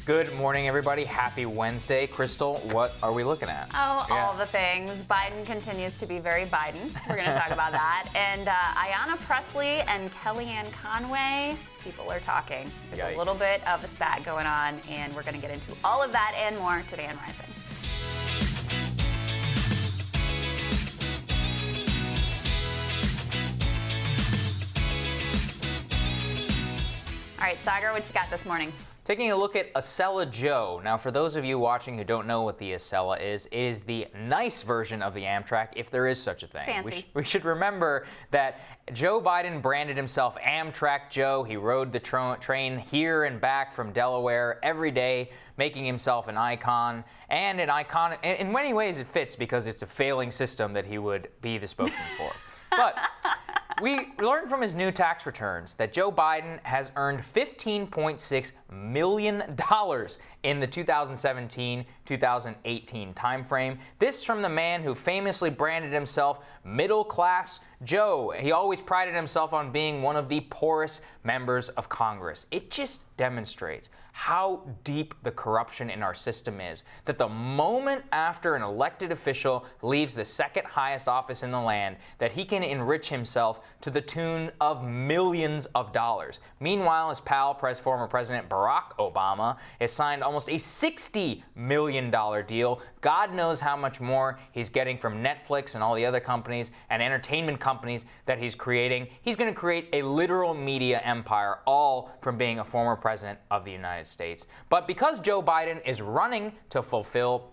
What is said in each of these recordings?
Good morning, everybody. Happy Wednesday. Krystal, what are we looking at? Oh, yeah. All the things. Biden continues to be very Biden. We're going to talk about that. And Ayanna Pressley and Kellyanne Conway, people are talking. There's Yikes. a little bit of a spat going on, and we're going to get into all of that and more today on Rising. All right, Saagar, what you got this morning? Taking a look at Acela Joe. Now, for those of you watching who don't know what the Acela is, it is the nice version of the Amtrak, if there is such a thing. It's fancy. We should remember that Joe Biden branded himself Amtrak Joe. He rode the train here and back from Delaware every day, making himself an icon. And an icon, in many ways it fits because it's a failing system that he would be the spokesman for. But we learned from his new tax returns that Joe Biden has earned $15.6 million in the 2017-2018 timeframe. This from the man who famously branded himself middle-class Joe. He always prided himself on being one of the poorest members of Congress. It just demonstrates how deep the corruption in our system is, that the moment after an elected official leaves the second highest office in the land, that he can enrich himself to the tune of millions of dollars. Meanwhile, his pal, former President Barack Obama, has signed almost a $60 million deal. God knows how much more he's getting from Netflix and all the other companies and entertainment companies that he's creating. He's going to create a literal media empire, all from being a former president of the United States. But because Joe Biden is running to fulfill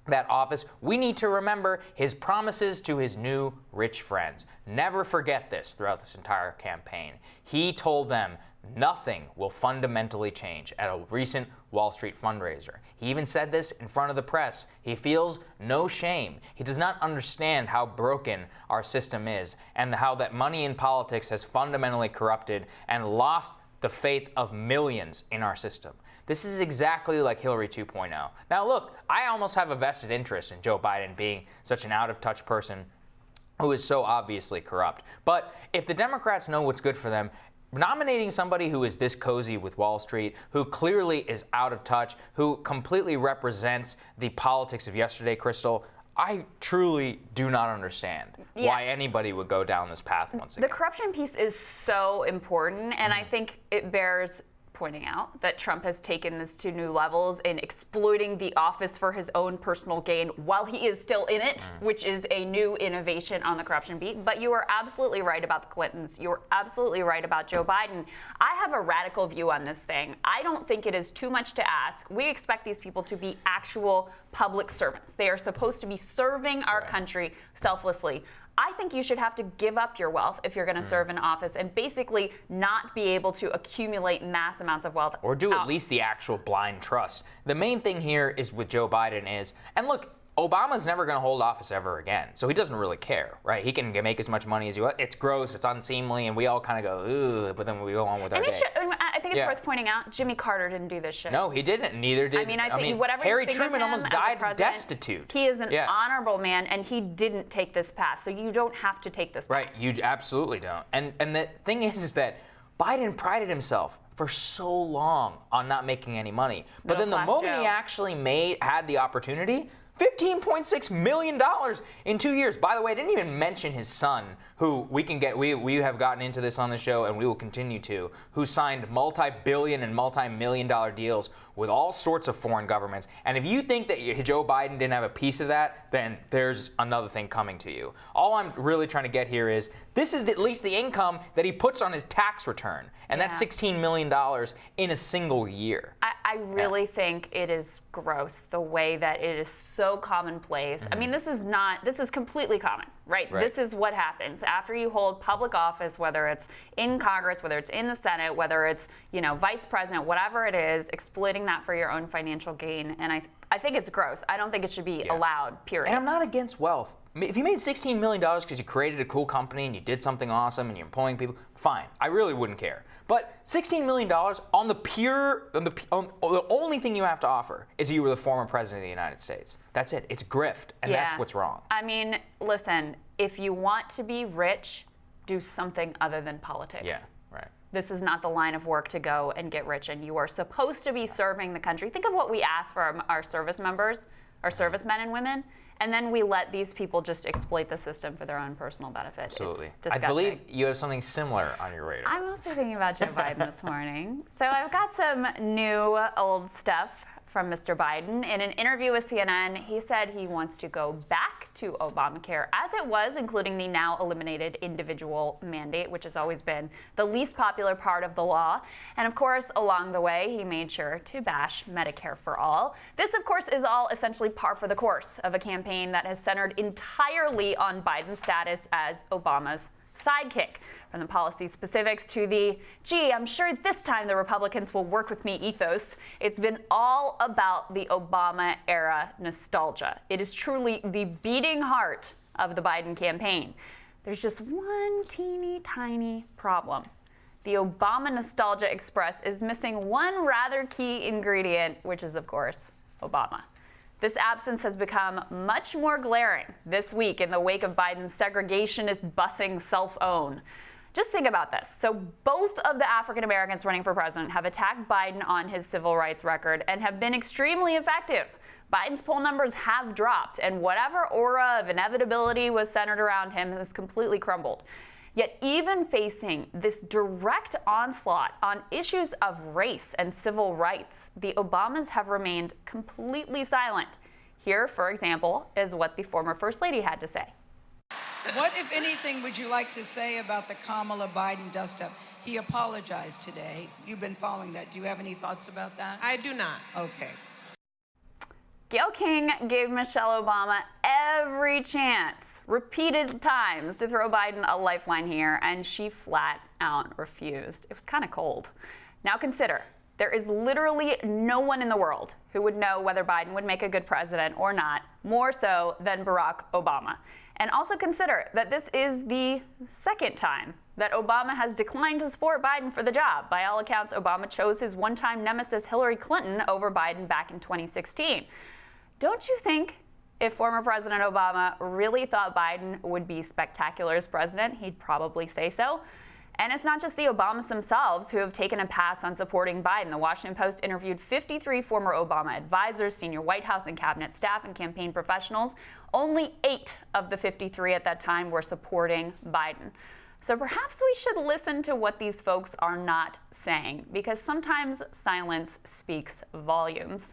that office, we need to remember his promises to his new rich friends. Never forget this throughout this entire campaign. He told them nothing will fundamentally change at a recent Wall Street fundraiser. He even said this in front of the press. He feels no shame. He does not understand how broken our system is and how that money in politics has fundamentally corrupted and lost the faith of millions in our system. This is exactly like Hillary 2.0. Now look, I almost have a vested interest in Joe Biden being such an out-of-touch person who is so obviously corrupt. But if the Democrats know what's good for them, nominating somebody who is this cozy with Wall Street, who clearly is out of touch, who completely represents the politics of yesterday, Krystal, I truly do not understand why anybody would go down this path once again. The corruption piece is so important, and I think it bears pointing out that Trump has taken this to new levels in exploiting the office for his own personal gain while he is still in it, which is a new innovation on the corruption beat. But you are absolutely right about the Clintons. You're absolutely right about Joe Biden. I have a radical view on this thing. I don't think it is too much to ask. We expect these people to be actual public servants. They are supposed to be serving our country selflessly. I think you should have to give up your wealth if you're going to serve in office and basically not be able to accumulate mass amounts of wealth. Or do at least the actual blind trust. The main thing here is with Joe Biden is, and look, Obama's never going to hold office ever again, so he doesn't really care, right? He can make as much money as he wants. It's gross, it's unseemly, and we all kind of go, ooh, but then we go on with our day. I think it's worth pointing out, Jimmy Carter didn't do this shit. No, he didn't. Neither did. I mean, whatever Harry you think Truman of him almost died destitute. He is an honorable man, and he didn't take this path, so you don't have to take this path. Right, you absolutely don't. And the thing is that Biden prided himself for so long on not making any money, but then the moment he actually had the opportunity, $15.6 million in 2 years. By the way, I didn't even mention his son, who we have gotten into this on the show, and we will continue to, who signed multi-billion and multi-million-dollar deals with all sorts of foreign governments. And if you think that Joe Biden didn't have a piece of that, then there's another thing coming to you. All I'm really trying to get here is, this is at least the income that he puts on his tax return, and that's $16 million in a single year. I really think it is gross the way that it is so commonplace. I mean, this is completely common, right? This is what happens after you hold public office, whether it's in Congress, whether it's in the Senate, whether it's, vice president, whatever it is, exploiting that for your own financial gain. And I think it's gross. I don't think it should be allowed, period. And I'm not against wealth. If you made $16 million because you created a cool company and you did something awesome and you're employing people, fine. I really wouldn't care. But $16 million on the only thing you have to offer is you were the former president of the United States. That's it. It's grift, and that's what's wrong. I mean, listen, if you want to be rich, do something other than politics. Yeah, right. This is not the line of work to go and get rich in. You are supposed to be serving the country. Think of what we ask for our service members, our servicemen and women, and then we let these people just exploit the system for their own personal benefit. Absolutely. It's disgusting. I believe you have something similar on your radar. I'm also thinking about Joe Biden this morning. So I've got some new old stuff from Mr. Biden. In an interview with CNN, he said he wants to go back to Obamacare as it was, including the now eliminated individual mandate, which has always been the least popular part of the law. And of course, along the way, he made sure to bash Medicare for all. This, of course, is all essentially par for the course of a campaign that has centered entirely on Biden's status as Obama's sidekick. From the policy specifics to the, gee, I'm sure this time the Republicans will work with me ethos, it's been all about the Obama era nostalgia. It is truly the beating heart of the Biden campaign. There's just one teeny tiny problem. The Obama Nostalgia Express is missing one rather key ingredient, which is, of course, Obama. This absence has become much more glaring this week in the wake of Biden's segregationist busing self-own. Just think about this. So both of the African Americans running for president have attacked Biden on his civil rights record and have been extremely effective. Biden's poll numbers have dropped, and whatever aura of inevitability was centered around him has completely crumbled. Yet even facing this direct onslaught on issues of race and civil rights, the Obamas have remained completely silent. Here, for example, is what the former First Lady had to say. What, if anything, would you like to say about the Kamala Biden dust-up? He apologized today. You've been following that. Do you have any thoughts about that? I do not. Okay. Gayle King gave Michelle Obama every chance, repeated times, to throw Biden a lifeline here, and she flat out refused. It was kind of cold. Now consider, there is literally no one in the world who would know whether Biden would make a good president or not, more so than Barack Obama. And also consider that this is the second time that Obama has declined to support Biden for the job. By all accounts, Obama chose his one-time nemesis Hillary Clinton over Biden back in 2016. Don't you think if former President Obama really thought Biden would be spectacular as president, he'd probably say so? And it's not just the Obamas themselves who have taken a pass on supporting Biden. The Washington Post interviewed 53 former Obama advisors, senior White House and cabinet staff, and campaign professionals. Only 8 of the 53 at that time were supporting Biden. So perhaps we should listen to what these folks are not saying, because sometimes silence speaks volumes.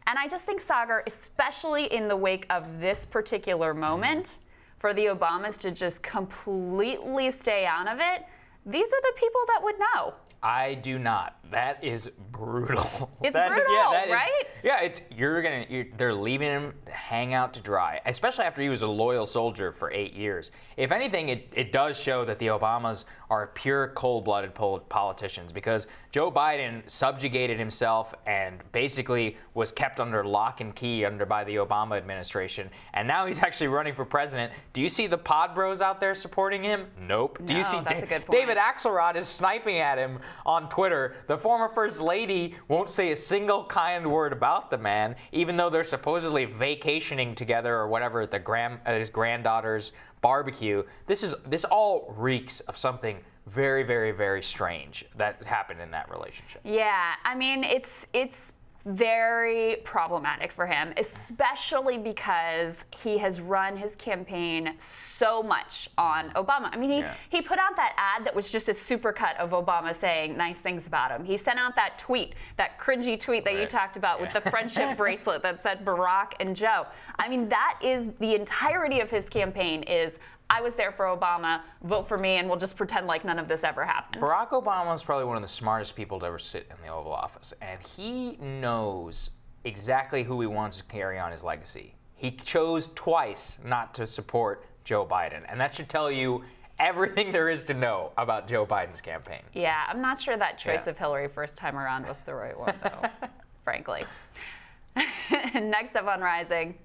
And I just think, Saagar, especially in the wake of this particular moment, for the Obamas to just completely stay out of it, these are the people that would know. I do not. That is brutal. It's that brutal, is, right? They're leaving him to hang out to dry, especially after he was a loyal soldier for 8 years. If anything, it does show that the Obamas are pure cold-blooded politicians, because Joe Biden subjugated himself and basically was kept under lock and key by the Obama administration, and now he's actually running for president. Do you see the pod bros out there supporting him? Nope. Do you see that's a good point. David Axelrod is sniping at him on Twitter? The former First Lady won't say a single kind word about the man, even though they're supposedly vacationing together or whatever at his granddaughter's barbecue. This all reeks of something very, very, very strange that happened in that relationship. Yeah, I mean, it's very problematic for him, especially because he has run his campaign so much on Obama. I mean, he put out that ad that was just a supercut of Obama saying nice things about him. He sent out that tweet, that cringy tweet that you talked about with the friendship bracelet that said Barack and Joe. I mean, that is the entirety of his campaign is, I was there for Obama, vote for me, and we'll just pretend like none of this ever happened. Barack Obama is probably one of the smartest people to ever sit in the Oval Office, and he knows exactly who he wants to carry on his legacy. He chose twice not to support Joe Biden, and that should tell you everything there is to know about Joe Biden's campaign. Yeah, I'm not sure that choice of Hillary first time around was the right one, though, frankly. Next up on Rising.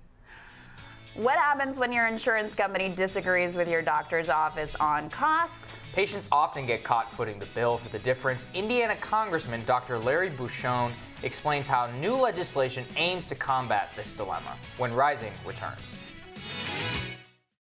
What happens when your insurance company disagrees with your doctor's office on cost? Patients often get caught footing the bill for the difference. Indiana Congressman Dr. Larry Bouchon explains how new legislation aims to combat this dilemma when Rising returns.